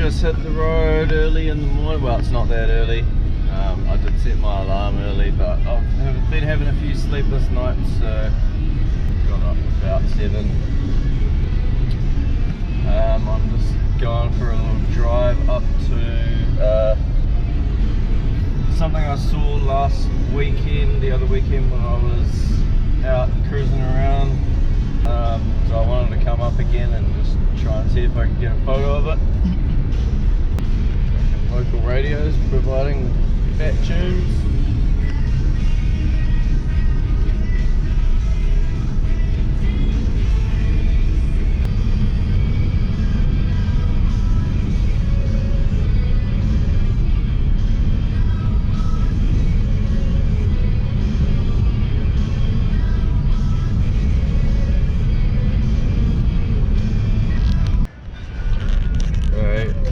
just hit the road early in the morning. Well, it's not that early. I did set my alarm early, but I've been having a few sleepless nights, so got up about 7. I'm just going for a little drive up to something I saw last weekend, the other weekend when I was out cruising around. So I wanted to come up again and just try and see if I can get a photo of it. Local radios providing fat tunes.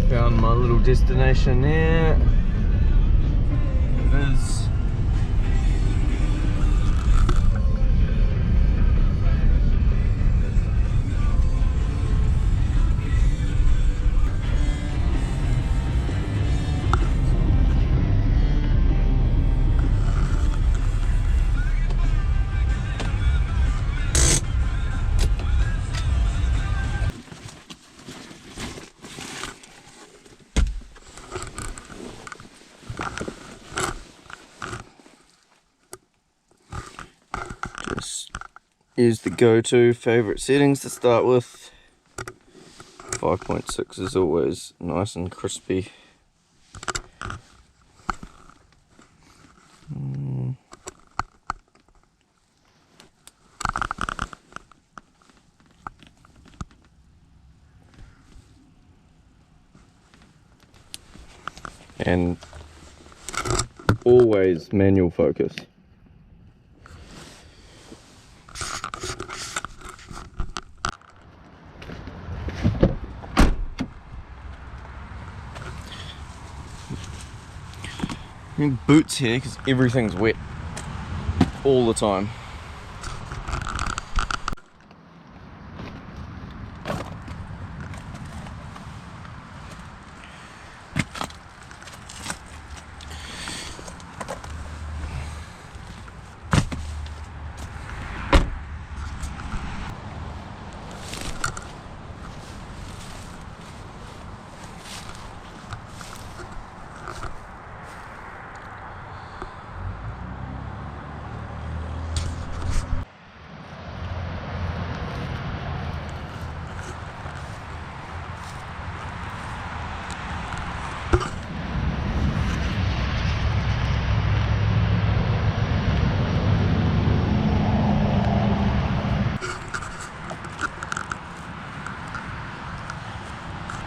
Found my little destination there. It is. Use the go-to favorite settings to start with. 5.6 is always nice and crispy. And always manual focus. Boots here because everything's wet all the time.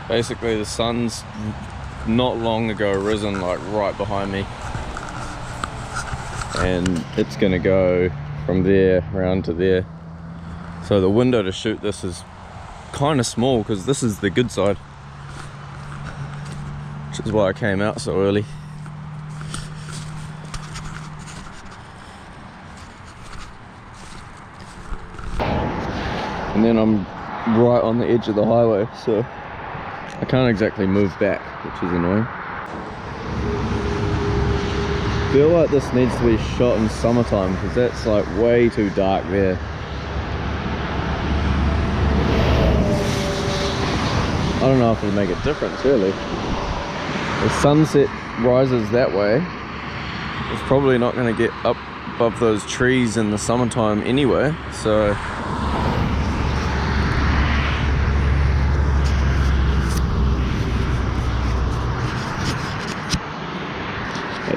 Basically the sun's not long ago risen, like right behind me, and it's gonna go from there around to there. So the window to shoot this is kind of small because this is the good side, which is why I came out so early. And then I'm right on the edge of the highway, so I can't exactly move back, which is annoying. I feel like this needs to be shot in summertime because that's like way too dark there. I don't know if it'll make a difference really. The sunset rises that way. It's probably not going to get up above those trees in the summertime anyway, so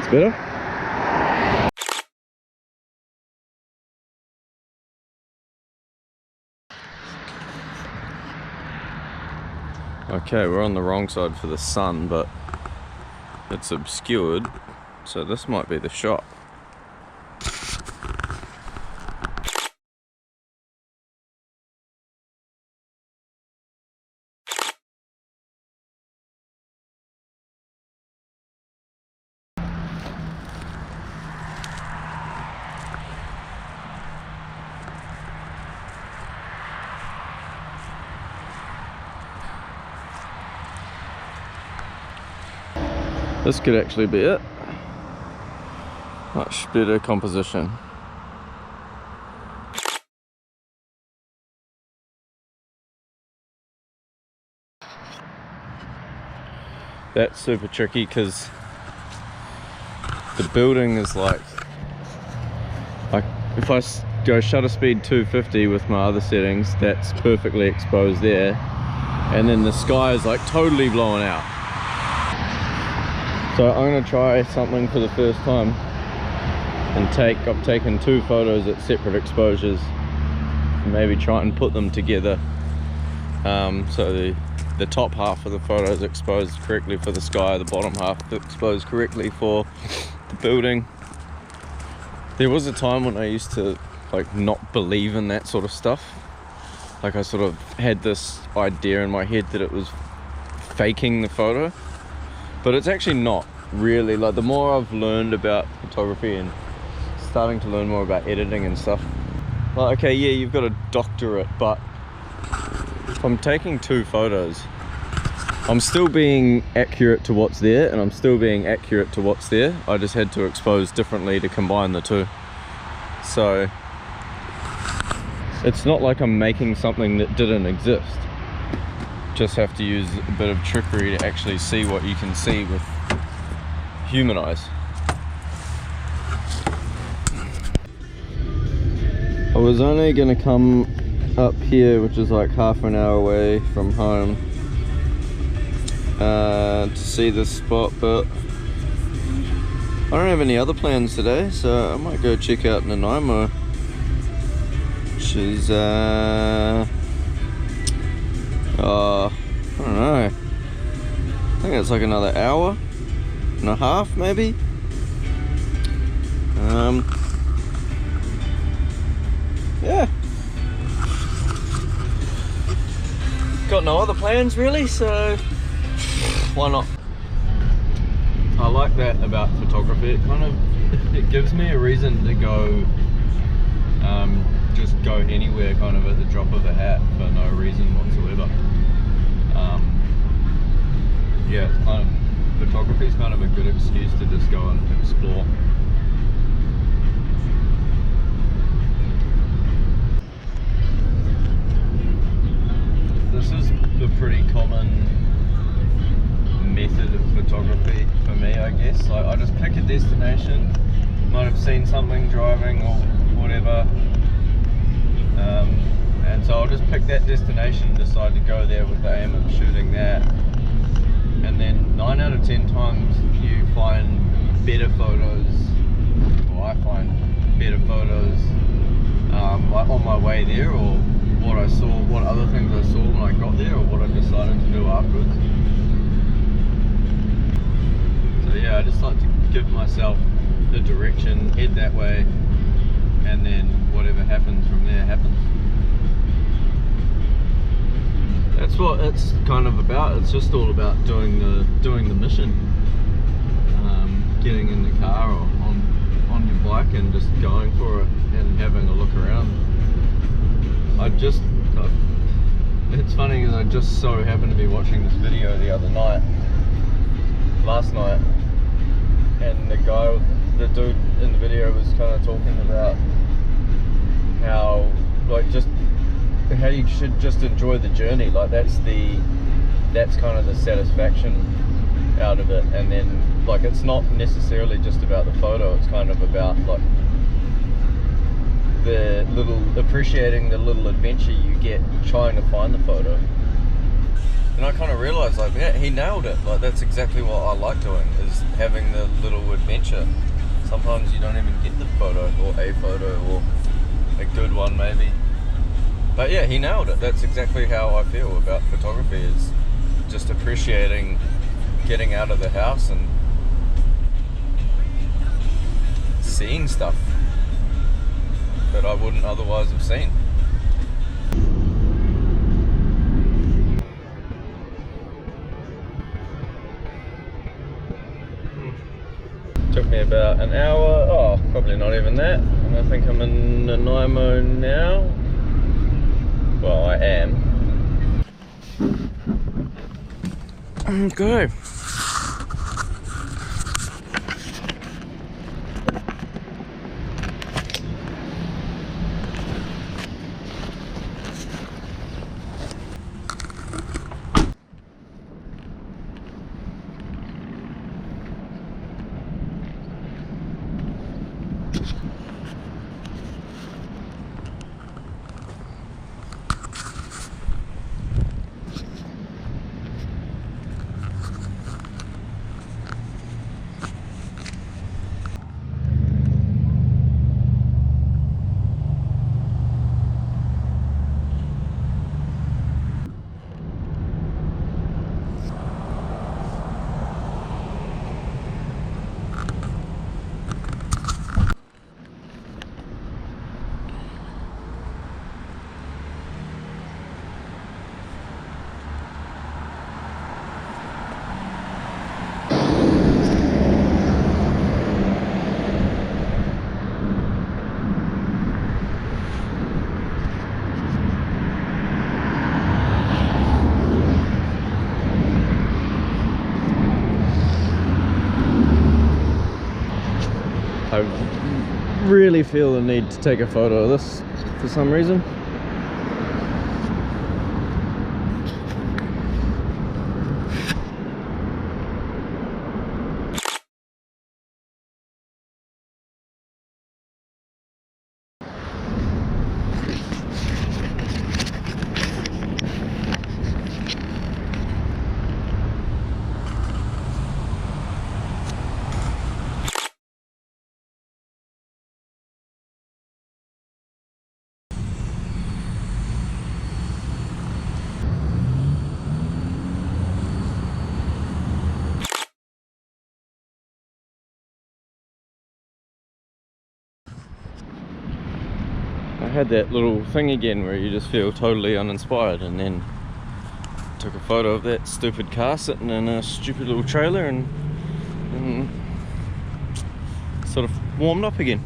better. Okay, we're on the wrong side for the sun, but it's obscured, so this might be the shot. This could actually be it. Much better composition. That's super tricky because the building is like if I go shutter speed 250 with my other settings, that's perfectly exposed there, and then the sky is like totally blown out. So I'm going to try something for the first time and I've taken 2 photos at separate exposures and maybe try and put them together, so the top half of the photo is exposed correctly for the sky, the bottom half exposed correctly for the building. There was a time when I used to like not believe in that sort of stuff. Like I sort of had this idea in my head that it was faking the photo, but it's actually not really. Like the more I've learned about photography and starting to learn more about editing and stuff, like okay, yeah, you've got a doctorate, but if I'm taking 2 photos, I'm still being accurate to what's there and I'm still being accurate to what's there. I just had to expose differently to combine the 2. So it's not like I'm making something that didn't exist. Just have to use a bit of trickery to actually see what you can see with human eyes. I was only gonna come up here, which is like half an hour away from home, to see this spot, but I don't have any other plans today, so I might go check out Nanaimo, which is I don't know, I think it's like another hour and a half maybe. Yeah, got no other plans really, so why not? I like that about photography. It gives me a reason to go, just go anywhere kind of at the drop of a hat for no reason whatsoever. Yeah, it's photography is kind of a good excuse to just go and explore. This is a pretty common method of photography for me, I guess. Like I just pick a destination, might have seen something driving or whatever, and so I'll just pick that destination, decide to go there with the aim of shooting that, and then 9 out of 10 times you find better photos, or I find better photos like on my way there, or what I saw, what other things I saw when I got there, or what I decided to do afterwards. So yeah, I just like to give myself the direction, head that way, and then whatever happens from there happens. That's what it's kind of about. It's just all about doing the mission, getting in the car or on your bike and just going for it and having a look around. It's funny because I just so happened to be watching this video last night, and the dude in the video was kind of talking about how how you should just enjoy the journey. Like that's kind of the satisfaction out of it, and then like it's not necessarily just about the photo, it's kind of about like appreciating the little adventure you get trying to find the photo. And I kind of realized, like, yeah, he nailed it. Like that's exactly what I like doing, is having the little adventure. Sometimes you don't even get the photo, or a photo, or a good one maybe. But yeah, he nailed it. That's exactly how I feel about photography, is just appreciating getting out of the house and seeing stuff that I wouldn't otherwise have seen. Took me about an hour, probably not even that, and I think I'm in Nanaimo now. Well, I am. Okay. I really feel the need to take a photo of this for some reason. I had that little thing again where you just feel totally uninspired, and then took a photo of that stupid car sitting in a stupid little trailer and sort of warmed up again.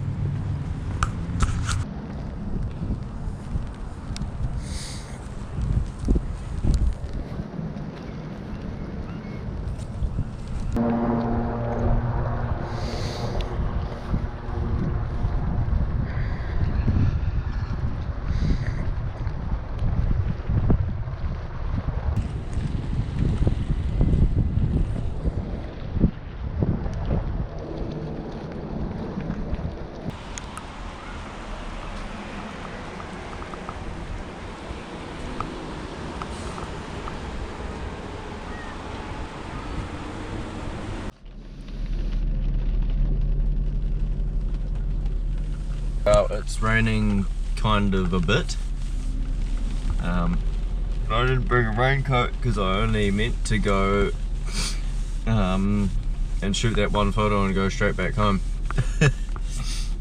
Well, it's raining kind of a bit. I didn't bring a raincoat because I only meant to go and shoot that one photo and go straight back home.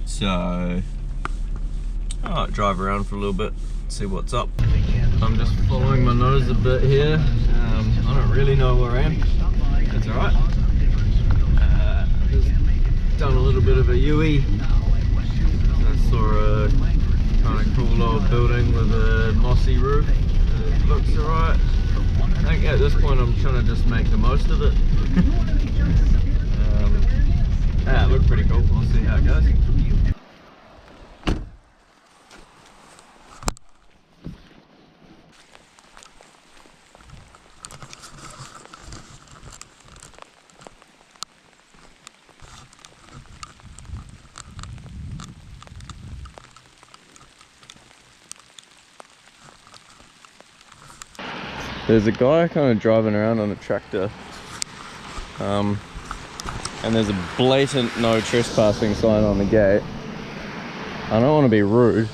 So I'll drive around for a little bit, see what's up. I'm just following my nose a bit here. I don't really know where I am. That's alright. Just done a little bit of a U-E. I saw a kind of cool old building with a mossy roof. It looks alright. I think at this point I'm trying to just make the most of it. Yeah, it looked pretty cool. We'll see how it goes. There's a guy kind of driving around on a tractor, and there's a blatant no trespassing sign on the gate. I don't want to be rude.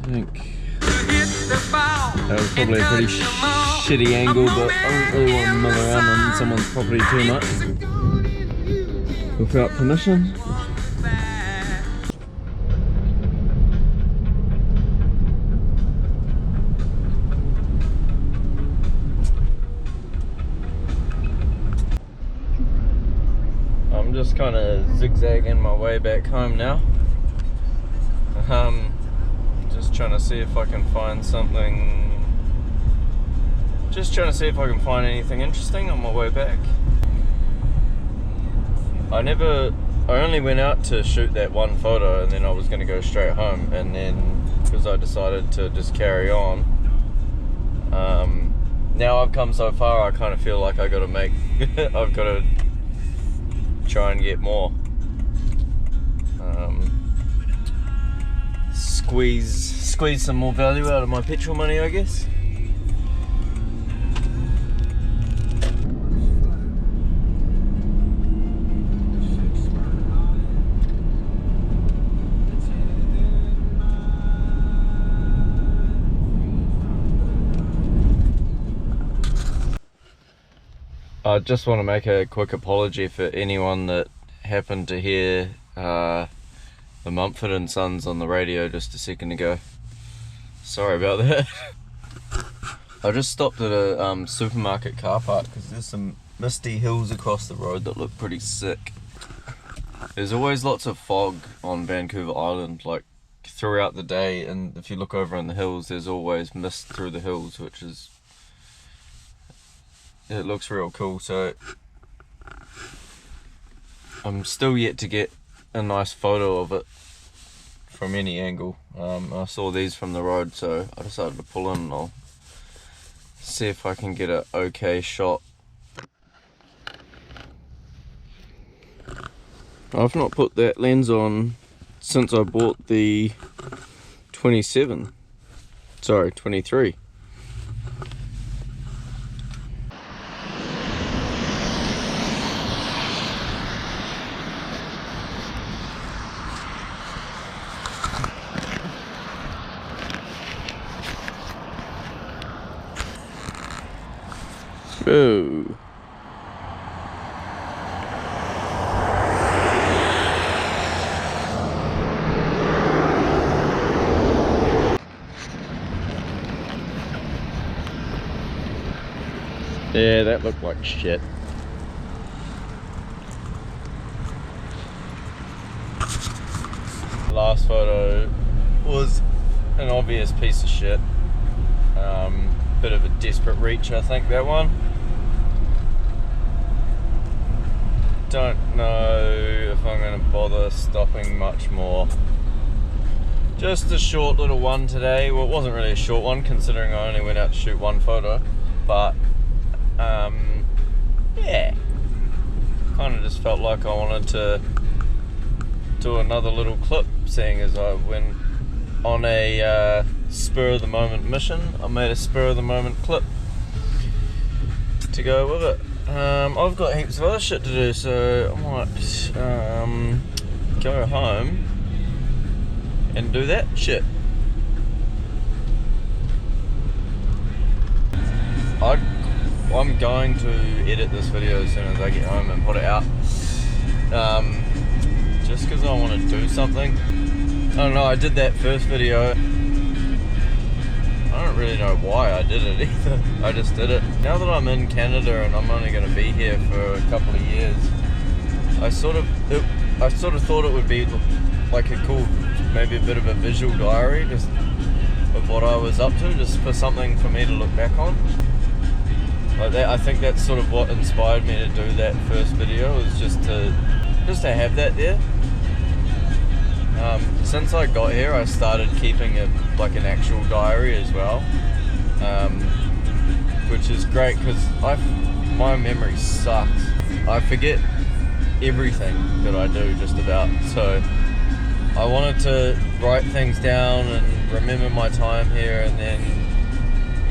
I think that was probably a pretty shitty angle, but I don't really want to mill around on someone's property too much without permission. I'm just kind of zigzagging my way back home now. Just trying to see if I can find something. Just trying to see if I can find anything interesting on my way back. I only went out to shoot that one photo and then I was going to go straight home, and then because I decided to just carry on. Now I've come so far, I kind of feel like I've got to get more. Squeeze some more value out of my petrol money, I guess. I just want to make a quick apology for anyone that happened to hear the Mumford & Sons on the radio just a second ago. Sorry about that. I just stopped at a supermarket car park because there's some misty hills across the road that look pretty sick. There's always lots of fog on Vancouver Island, like throughout the day, and if you look over in the hills, there's always mist through the hills, which is, it looks real cool. So I'm still yet to get a nice photo of it from any angle. I saw these from the road, so I decided to pull in and I'll see if I can get an okay shot. I've not put that lens on since I bought the 23. Oh. Yeah, that looked like shit. The last photo was an obvious piece of shit. Bit of a desperate reach, I think, that one. Don't know if I'm going to bother stopping much more. Just a short little one today. Well, it wasn't really a short one considering I only went out to shoot one photo, but yeah, kind of just felt like I wanted to do another little clip, seeing as I went on a spur of the moment mission. I made a spur of the moment clip to go with it. I've got heaps of other shit to do, so I might go home and do that shit. I'm going to edit this video as soon as I get home and put it out, just because I want to do something. I don't know, I did that first video. I don't really know why I did it either. I just did it. Now that I'm in Canada and I'm only going to be here for a couple of years, I sort of thought it would be like a cool, maybe a bit of a visual diary just of what I was up to, just for something for me to look back on. Like that, I think that's sort of what inspired me to do that first video, was just to have that there. Since I got here, I started keeping an actual diary as well, which is great because my memory sucks. I forget everything that I do just about, so I wanted to write things down and remember my time here, and then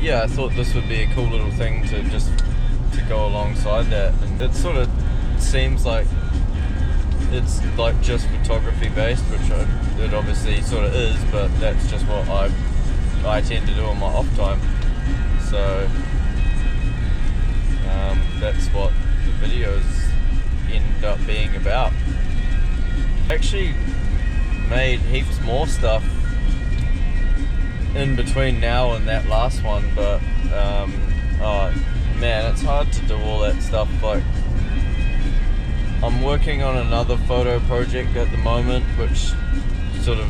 yeah, I thought this would be a cool little thing to go alongside that. And it sort of seems like it's like just photography based, which it obviously sort of is, but that's just what I tend to do on my off time. So that's what the videos end up being about. I actually made heaps more stuff in between now and that last one, but oh man, it's hard to do all that stuff. Like, I'm working on another photo project at the moment, which sort of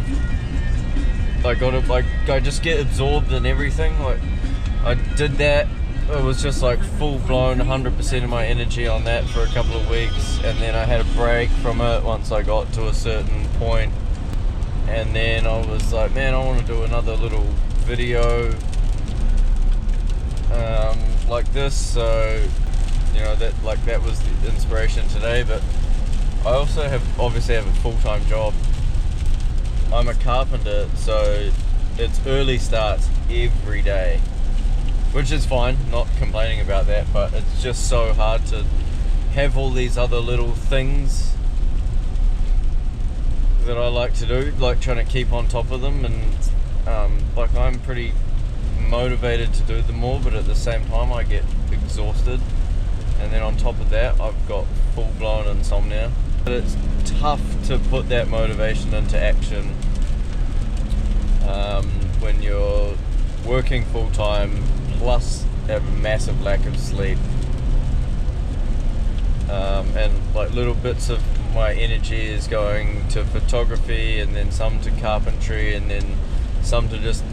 I just get absorbed in everything. Like, I did that, it was just like full blown 100% of my energy on that for a couple of weeks, and then I had a break from it once I got to a certain point, and then I was like, man, I want to do another little video like this. So you know, that was the inspiration today. But I also obviously have a full-time job. I'm a carpenter, so it's early starts every day, which is fine, not complaining about that, but it's just so hard to have all these other little things that I like to do, like trying to keep on top of them, and like I'm pretty motivated to do them all, but at the same time I get exhausted, and then on top of that I've got full-blown insomnia. But it's tough to put that motivation into action when you're working full-time plus have a massive lack of sleep, and like little bits of my energy is going to photography, and then some to carpentry, and then some to just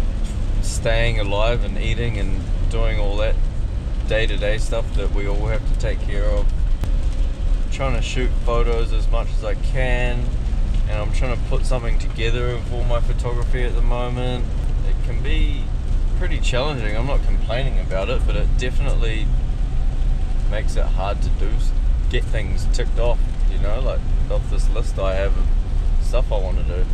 staying alive and eating and doing all that day-to-day stuff that we all have to take care of. I'm trying to shoot photos as much as I can, and I'm trying to put something together of all my photography at the moment. It can be pretty challenging. I'm not complaining about it, but it definitely makes it hard to get things ticked off, you know, like off this list I have of stuff I want to do.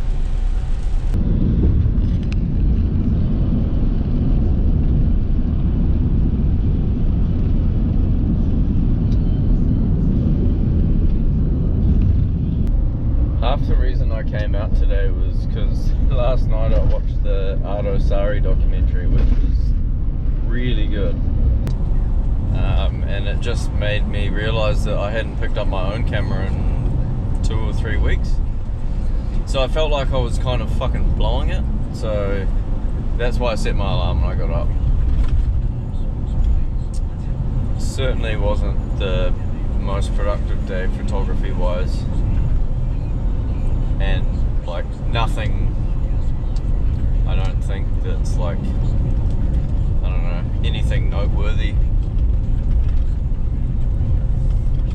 Half the reason I came out today was because last night I watched the Ardo Sari documentary, which was really good. And it just made me realise that I hadn't picked up my own camera in 2 or 3 weeks. So I felt like I was kind of fucking blowing it. So that's why I set my alarm when I got up. Certainly wasn't the most productive day photography wise. And like nothing, I don't think that's like, I don't know, anything noteworthy.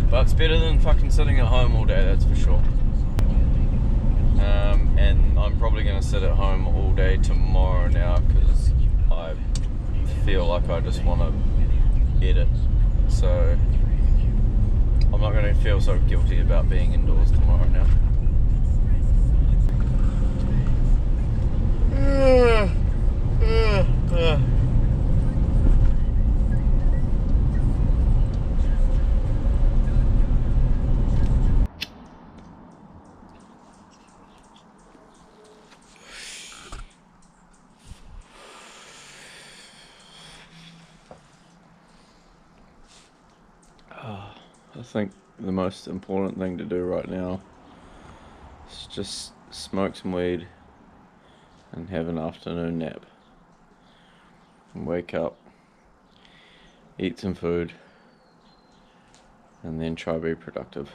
But it's better than fucking sitting at home all day, that's for sure. And I'm probably going to sit at home all day tomorrow now because I feel like I just want to edit. So I'm not going to feel so guilty about being indoors tomorrow now. I think the most important thing to do right now is just smoke some weed and have an afternoon nap and wake up, eat some food, and then try to be productive.